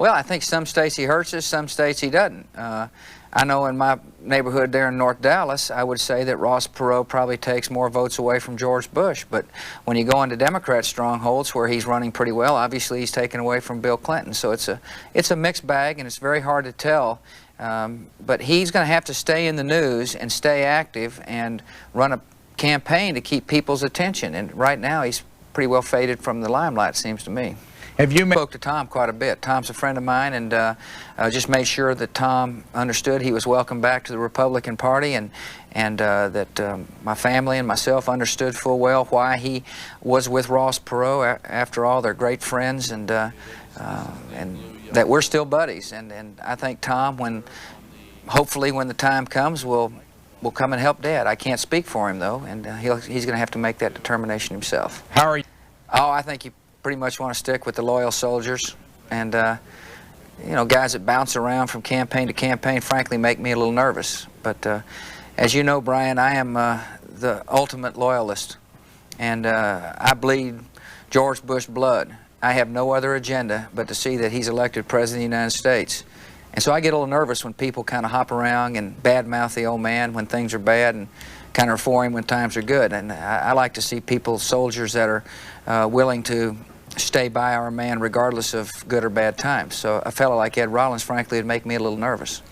Well, I think some states he hurts us, some states he doesn't. I know in my neighborhood there in North Dallas, I would say that Ross Perot probably takes more votes away from George Bush. But when you go into Democrat strongholds where he's running pretty well, obviously he's taken away from Bill Clinton. So it's a mixed bag, and it's very hard to tell. But he's going to have to stay in the news and stay active and run a campaign to keep people's attention. And right now he's pretty well faded from the limelight, it seems to me. Have you spoke to Tom quite a bit. Tom's a friend of mine, and just made sure that Tom understood he was welcome back to the Republican Party, and that my family and myself understood full well why he was with Ross Perot. After all, they're great friends, and that we're still buddies. And I think Tom, hopefully when the time comes, will come and help Dad. I can't speak for him though, and he's going to have to make that determination himself. How are you? Oh, I think you pretty much want to stick with the loyal soldiers, and you know, guys that bounce around from campaign to campaign frankly make me a little nervous. But as you know, Brian, I am the ultimate loyalist, and I bleed George Bush blood. I have no other agenda but to see that he's elected President of the United States. And so I get a little nervous when people kind of hop around and badmouth the old man when things are bad, and kind of for him when times are good. And I like to see people, soldiers that are willing to stay by our man regardless of good or bad times. So a fellow like Ed Rollins, frankly, would make me a little nervous.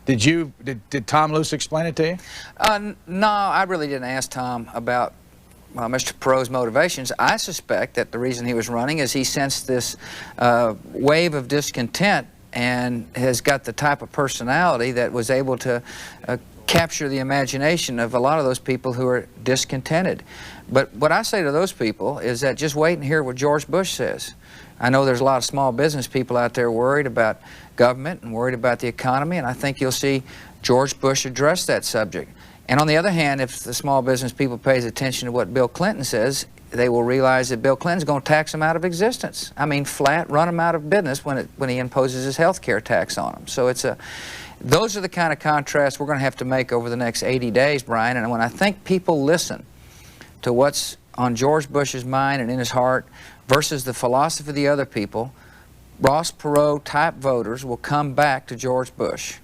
Did Tom Luce explain it to you? No, I really didn't ask Tom about Mr. Perot's motivations. I suspect that the reason he was running is he sensed this wave of discontent, and has got the type of personality that was able to capture the imagination of a lot of those people who are discontented. But what I say to those people is that just wait and hear what George Bush says. I know there's a lot of small business people out there worried about government and worried about the economy, and I think you'll see George Bush address that subject. And on the other hand, if the small business people pays attention to what Bill Clinton says, they will realize that Bill Clinton's going to tax them out of existence. I mean, flat run them out of business when he imposes his health care tax on them. So those are the kind of contrasts we're going to have to make over the next 80 days, Brian. And when I think people listen to what's on George Bush's mind and in his heart versus the philosophy of the other people, Ross Perot type voters will come back to George Bush.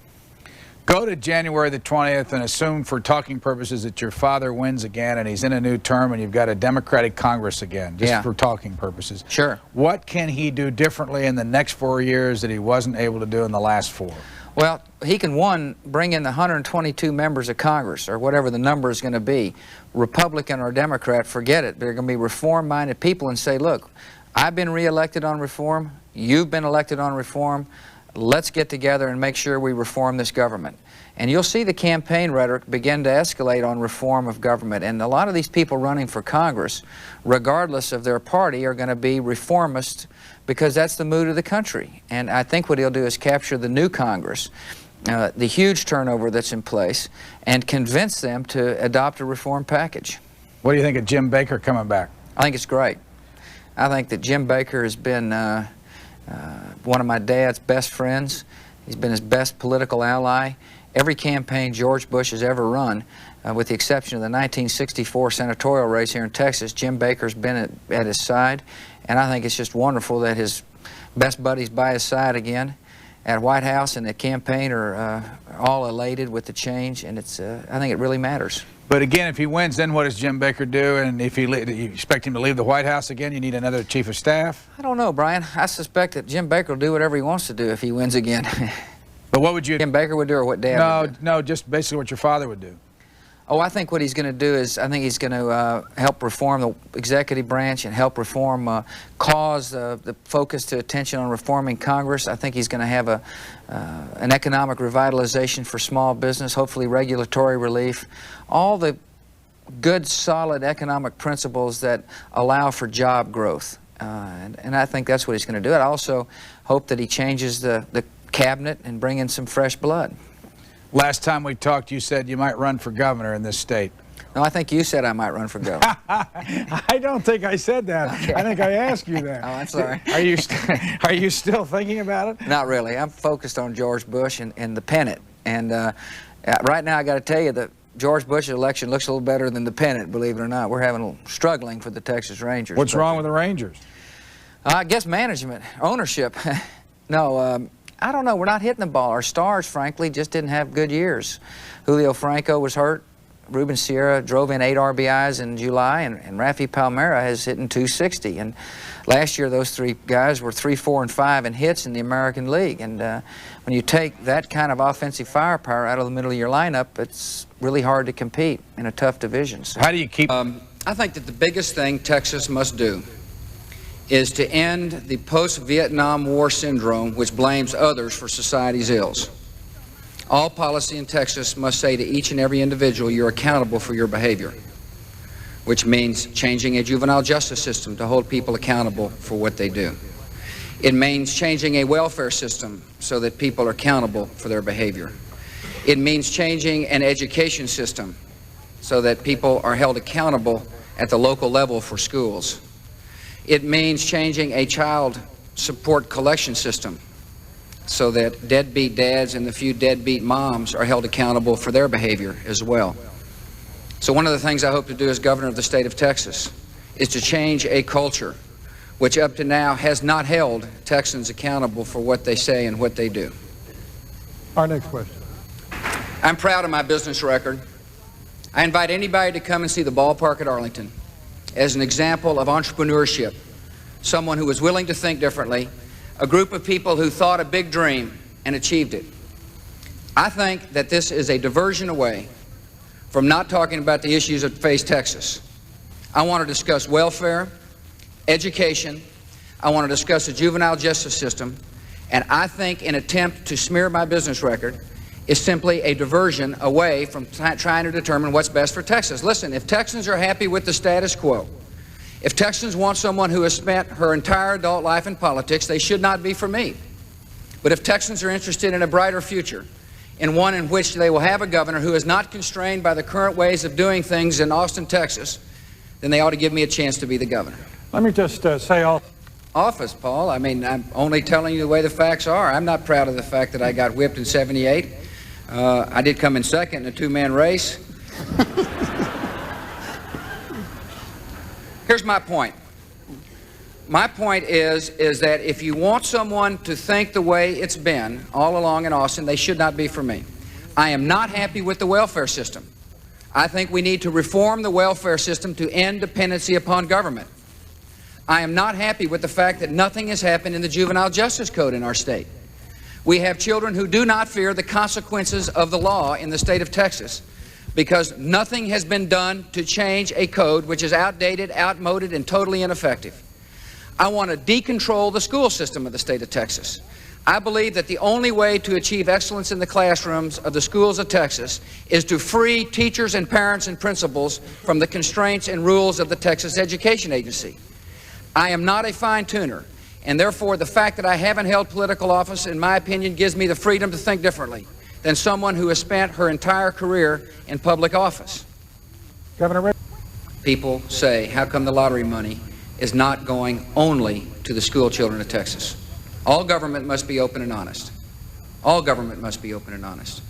Go to January the 20th and assume for talking purposes that your father wins again and he's in a new term and you've got a Democratic Congress again, just for talking purposes. Sure. What can he do differently in the next 4 years that he wasn't able to do in the last 4? Well, he can, one, bring in the 122 members of Congress, or whatever the number is going to be. Republican or Democrat, forget it. They're going to be reform-minded people and say, look, I've been reelected on reform, you've been elected on reform, let's get together and make sure we reform this government. And you'll see the campaign rhetoric begin to escalate on reform of government. And a lot of these people running for Congress, regardless of their party, are going to be reformists because that's the mood of the country. And I think what he'll do is capture the new Congress, the huge turnover that's in place, and convince them to adopt a reform package. What do you think of Jim Baker coming back? I think it's great. I think that Jim Baker has been one of my dad's best friends. He's been his best political ally. Every campaign George Bush has ever run, with the exception of the 1964 senatorial race here in Texas, Jim Baker's been at his side. And I think it's just wonderful that his best buddies by his side again at White House and the campaign are all elated with the change, and I think it really matters. But again, if he wins, then what does Jim Baker do? And if you expect him to leave the White House again, you need another chief of staff? I don't know, Brian. I suspect that Jim Baker will do whatever he wants to do if he wins again. But what would you... Jim Baker would do, or what Dad would do? No, just basically what your father would do. Oh, I think what he's going to do is, I think he's going to help reform the executive branch and help reform, cause the focus to attention on reforming Congress. I think he's going to have an economic revitalization for small business, hopefully regulatory relief, all the good, solid economic principles that allow for job growth. And I think that's what he's going to do. I also hope that he changes the cabinet and bring in some fresh blood. Last time we talked, you said you might run for governor in this state. No, I think you said I might run for governor. I don't think I said that. Okay. I think I asked you that. Oh, I'm sorry. Are you still thinking about it? Not really. I'm focused on George Bush and the pennant. And right now, I got to tell you that George Bush's election looks a little better than the pennant, believe it or not. We're struggling for the Texas Rangers. What's wrong with the Rangers? I guess management, ownership. No, I don't know. We're not hitting the ball. Our stars, frankly, just didn't have good years. Julio Franco was hurt. Ruben Sierra drove in 8 RBIs in July, and Rafi Palmeira has hit in 260. And last year, those 3 guys were 3, 4, and 5 in hits in the American League. And when you take that kind of offensive firepower out of the middle of your lineup, it's really hard to compete in a tough division. So how do you keep... I think that the biggest thing Texas must do is to end the post-Vietnam War syndrome, which blames others for society's ills. All policy in Texas must say to each and every individual, you're accountable for your behavior, which means changing a juvenile justice system to hold people accountable for what they do. It means changing a welfare system so that people are accountable for their behavior. It means changing an education system so that people are held accountable at the local level for schools. It means changing a child support collection system so that deadbeat dads and the few deadbeat moms are held accountable for their behavior as well. So one of the things I hope to do as governor of the state of Texas is to change a culture which up to now has not held Texans accountable for what they say and what they do. Our next question. I'm proud of my business record. I invite anybody to come and see the ballpark at Arlington as an example of entrepreneurship, someone who was willing to think differently, a group of people who thought a big dream and achieved it. I think that this is a diversion away from not talking about the issues that face Texas. I want to discuss welfare, education, I want to discuss the juvenile justice system, and I think an attempt to smear my business record is simply a diversion away from trying to determine what's best for Texas. Listen, if Texans are happy with the status quo, if Texans want someone who has spent her entire adult life in politics, they should not be for me. But if Texans are interested in a brighter future, in one in which they will have a governor who is not constrained by the current ways of doing things in Austin, Texas, then they ought to give me a chance to be the governor. Let me just say office, Paul. I mean, I'm only telling you the way the facts are. I'm not proud of the fact that I got whipped in '78. I did come in second in a 2-man race. Here's my point. My point is that if you want someone to think the way it's been all along in Austin, they should not be for me. I am not happy with the welfare system. I think we need to reform the welfare system to end dependency upon government. I am not happy with the fact that nothing has happened in the juvenile justice code in our state. We have children who do not fear the consequences of the law in the state of Texas because nothing has been done to change a code which is outdated, outmoded, and totally ineffective. I want to decontrol the school system of the state of Texas. I believe that the only way to achieve excellence in the classrooms of the schools of Texas is to free teachers and parents and principals from the constraints and rules of the Texas Education Agency. I am not a fine-tuner, and therefore the fact that I haven't held political office, in my opinion, gives me the freedom to think differently than someone who has spent her entire career in public office. Governor, people say, how come the lottery money is not going only to the school children of Texas? All government must be open and honest. All government must be open and honest.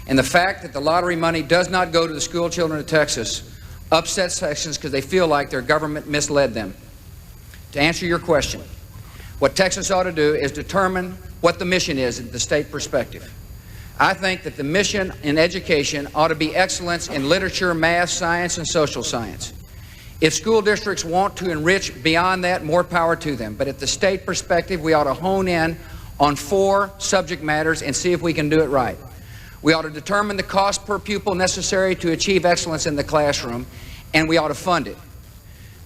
And the fact that the lottery money does not go to the school children of Texas upsets Texans because they feel like their government misled them. To answer your question, what Texas ought to do is determine what the mission is in the state perspective. I think that the mission in education ought to be excellence in literature, math, science, and social science. If school districts want to enrich beyond that, more power to them. But at the state perspective, we ought to hone in on 4 subject matters and see if we can do it right. We ought to determine the cost per pupil necessary to achieve excellence in the classroom, and we ought to fund it.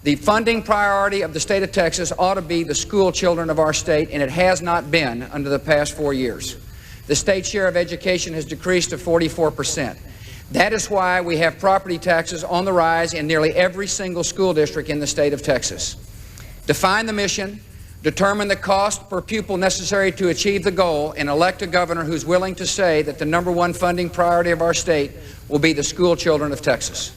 The funding priority of the state of Texas ought to be the school children of our state, and it has not been under the past 4 years. The state share of education has decreased to 44%. That is why we have property taxes on the rise in nearly every single school district in the state of Texas. Define the mission, determine the cost per pupil necessary to achieve the goal, and elect a governor who's willing to say that the #1 funding priority of our state will be the school children of Texas.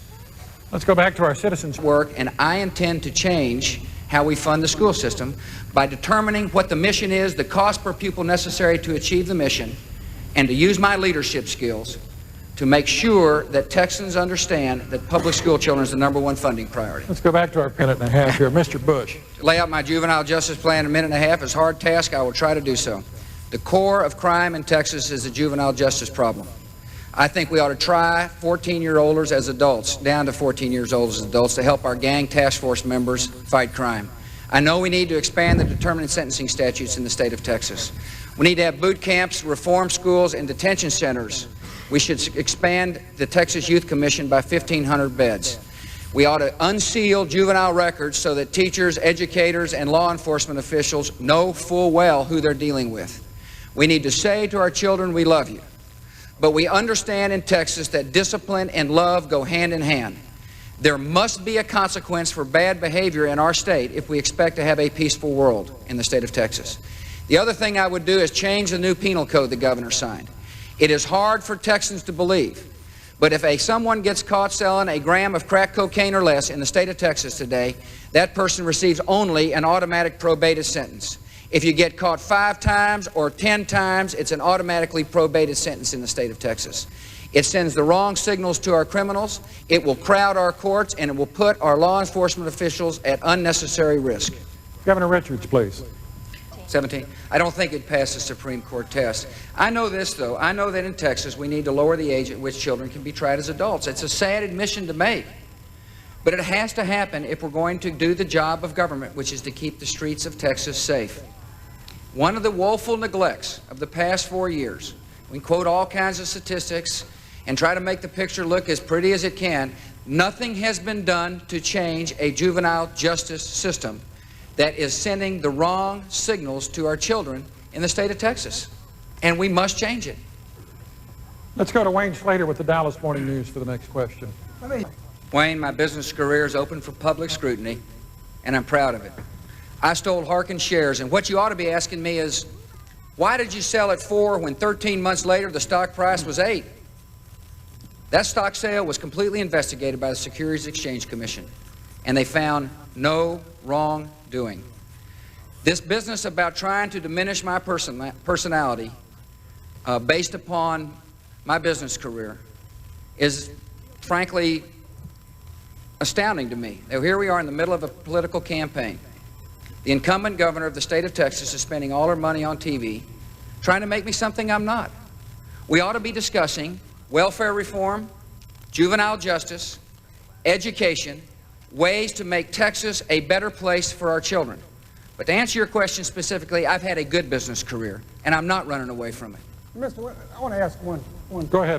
let's go back to our citizens' work, and I intend to change how we fund the school system by determining what the mission is, the cost per pupil necessary to achieve the mission, and to use my leadership skills to make sure that Texans understand that public school children is the #1 funding priority. Let's go back to our minute and a half here. Mr. Bush. Lay out my juvenile justice plan in a minute and a half is a hard task. I will try to do so. The core of crime in Texas is the juvenile justice problem. I think we ought to try 14-year-olds as adults, down to 14 years old as adults, to help our gang task force members fight crime. I know we need to expand the determinate sentencing statutes in the state of Texas. We need to have boot camps, reform schools, and detention centers. We should expand the Texas Youth Commission by 1,500 beds. We ought to unseal juvenile records so that teachers, educators, and law enforcement officials know full well who they're dealing with. We need to say to our children, we love you. But we understand in Texas that discipline and love go hand in hand. There must be a consequence for bad behavior in our state if we expect to have a peaceful world in the state of Texas. The other thing I would do is change the new penal code the governor signed. It is hard for Texans to believe, but if someone gets caught selling a gram of crack cocaine or less in the state of Texas today, that person receives only an automatic probated sentence. If you get caught 5 times or 10 times, it's an automatically probated sentence in the state of Texas. It sends the wrong signals to our criminals, it will crowd our courts, and it will put our law enforcement officials at unnecessary risk. Governor Richards, please. 17. I don't think it passed the Supreme Court test. I know this, though. I know that in Texas we need to lower the age at which children can be tried as adults. It's a sad admission to make. But it has to happen if we're going to do the job of government, which is to keep the streets of Texas safe. One of the woeful neglects of the past 4 years, we can quote all kinds of statistics and try to make the picture look as pretty as it can, nothing has been done to change a juvenile justice system that is sending the wrong signals to our children in the state of Texas. And we must change it. Let's go to Wayne Slater with the Dallas Morning News for the next question. Wayne, my business career is open for public scrutiny, and I'm proud of it. I stole Harkin shares, and what you ought to be asking me is, why did you sell at 4 when 13 months later the stock price was 8? That stock sale was completely investigated by the Securities Exchange Commission, and they found no wrongdoing. This business about trying to diminish my personality based upon my business career is frankly astounding to me. Now, here we are in the middle of a political campaign. The incumbent governor of the state of Texas is spending all her money on TV trying to make me something I'm not. We ought to be discussing welfare reform, juvenile justice, education, ways to make Texas a better place for our children. But to answer your question specifically, I've had a good business career, and I'm not running away from it. Mr. I want to ask one. Go ahead.